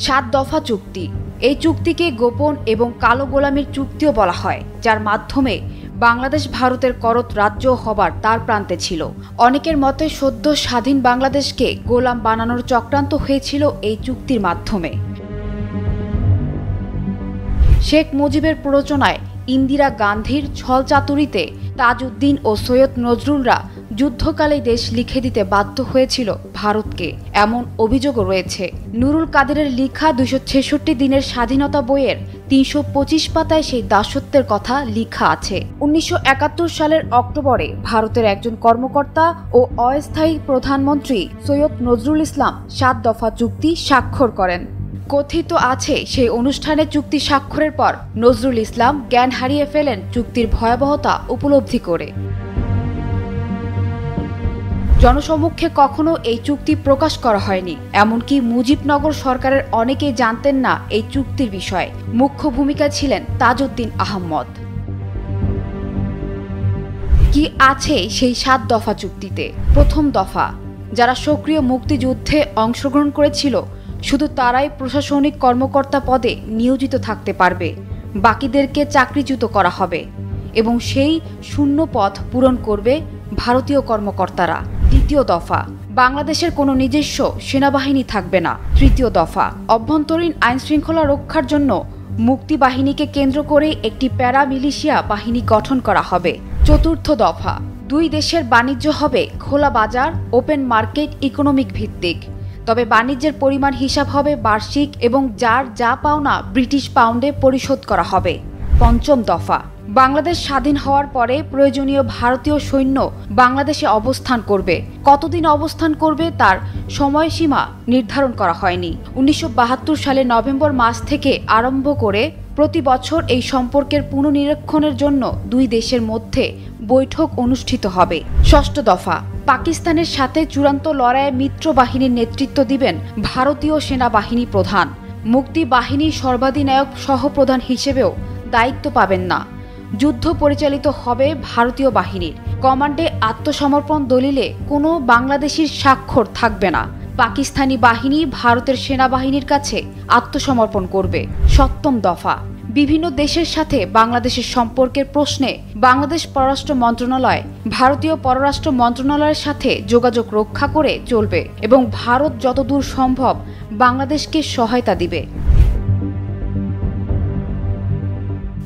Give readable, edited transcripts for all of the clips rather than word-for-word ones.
7 দফা চুক্তি। এই চুক্তিকে গোপন এবং কালো গোলামির চুক্তিও বলা হয়, যার মাধ্যমে বাংলাদেশ ভারতের করত রাজ্য হবার দ্বার প্রান্তে ছিল। অনেকের মতে সদ্য স্বাধীন বাংলাদেশকে গোলাম বানানোর চক্রান্ত হয়েছিল এই চুক্তির মাধ্যমে। শেখ মুজিবের প্ররোচনায় ইন্দিরা গান্ধীর ছলচাতুরিতে তাজউদ্দিন ও সৈয়দ নজরুলরা যুদ্ধকালে দেশ লিখে দিতে বাধ্য হয়েছিল ভারতকে, এমন অভিযোগও রয়েছে। নুরুল কাদেরের লিখা 266 দিনের স্বাধীনতা বইয়ের 325 পাতায় সেই দাসত্বের কথা লিখা আছে। 1971 সালের অক্টোবরে ভারতের একজন কর্মকর্তা ও অস্থায়ী প্রধানমন্ত্রী সৈয়দ নজরুল ইসলাম 7 দফা চুক্তি স্বাক্ষর করেন। কথিত আছে, সেই অনুষ্ঠানে চুক্তি স্বাক্ষরের পর নজরুল ইসলাম জ্ঞান হারিয়ে ফেলেন চুক্তির ভয়াবহতা উপলব্ধি করে। জনসমক্ষে কখনো এই চুক্তি প্রকাশ করা হয়নি, এমনকি মুজিবনগর সরকারের অনেকেই জানতেন না এই চুক্তির বিষয়ে। মুখ্য ভূমিকায় ছিলেন তাজউদ্দিন আহমদ। কি আছে সেই 7 দফা চুক্তিতে? প্রথম দফা, যারা সক্রিয় মুক্তিযুদ্ধে অংশগ্রহণ করেছিল শুধু তারাই প্রশাসনিক কর্মকর্তা পদে নিয়োজিত থাকতে পারবে, বাকিদেরকে চাকরিচ্যুত করা হবে এবং সেই শূন্য পদ পূরণ করবে ভারতীয় কর্মকর্তারা। দ্বিতীয় দফা, বাংলাদেশের কোনো নিজস্ব সেনাবাহিনী থাকবে না। তৃতীয় দফা, অভ্যন্তরীণ আইনশৃঙ্খলা রক্ষার জন্য মুক্তি বাহিনীকে কেন্দ্র করে একটি প্যারা মিলিশিয়া বাহিনী গঠন করা হবে। চতুর্থ দফা, দুই দেশের বাণিজ্য হবে খোলা বাজার, ওপেন মার্কেট ইকোনমিক ভিত্তিক, তবে বাণিজ্যের পরিমাণ হিসাব হবে বার্ষিক এবং যার যা পাওনা ব্রিটিশ পাউন্ডে পরিশোধ করা হবে। পঞ্চম দফা, বাংলাদেশ স্বাধীন হওয়ার পরে প্রয়োজনীয় ভারতীয় সৈন্য বাংলাদেশে অবস্থান করবে। কতদিন অবস্থান করবে তার সময়সীমা নির্ধারণ করা হয়নি। 1972 সালের নভেম্বর মাস থেকে আরম্ভ করে প্রতি বছর এই সম্পর্কের পুনর্নিরীক্ষণের জন্য দুই দেশের মধ্যে বৈঠক অনুষ্ঠিত হবে। ষষ্ঠ দফা, পাকিস্তানের সাথে চূড়ান্ত লড়াইয়ে মিত্র বাহিনীর নেতৃত্ব দিবেন ভারতীয় সেনাবাহিনী প্রধান। মুক্তি বাহিনীর সর্বাধিনায়ক সহপ্রধান হিসেবেও দায়িত্ব পাবেন না। যুদ্ধ পরিচালিত হবে ভারতীয় বাহিনীর। কমান্ডে আত্মসমর্পণ দলিলে কোনো বাংলাদেশির স্বাক্ষর থাকবে না। পাকিস্তানি বাহিনী ভারতের সেনাবাহিনীর কাছে আত্মসমর্পণ করবে। সপ্তম দফা, বিভিন্ন দেশের সাথে বাংলাদেশের সম্পর্কের প্রশ্নে বাংলাদেশ পররাষ্ট্র মন্ত্রণালয় ভারতীয় পররাষ্ট্র মন্ত্রণালয়ের সাথে যোগাযোগ রক্ষা করে চলবে এবং ভারত যতদূর সম্ভব বাংলাদেশকে সহায়তা দিবে।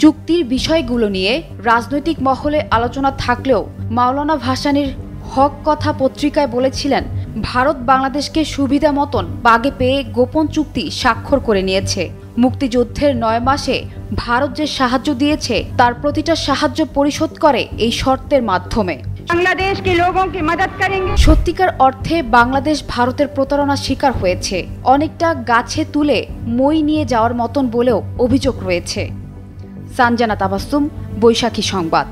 চুক্তির বিষয়গুলো নিয়ে রাজনৈতিক মহলে আলোচনা থাকলেও মাওলানা ভাসানীর হক কথা পত্রিকায় বলেছিলেন, ভারত বাংলাদেশকে সুবিধা মতন বাগে পেয়ে গোপন চুক্তি স্বাক্ষর করে নিয়েছে। মুক্তিযুদ্ধের 9 মাসে ভারত যে সাহায্য দিয়েছে তার প্রতিটা সাহায্য পরিশোধ করে এই শর্তের মাধ্যমে। সত্যিকার অর্থে বাংলাদেশ ভারতের প্রতারণার শিকার হয়েছে, অনেকটা গাছে তুলে মই নিয়ে যাওয়ার মতন বলেও অভিযোগ রয়েছে। সানজানা তাবাসসুম, বৈশাখী সংবাদ।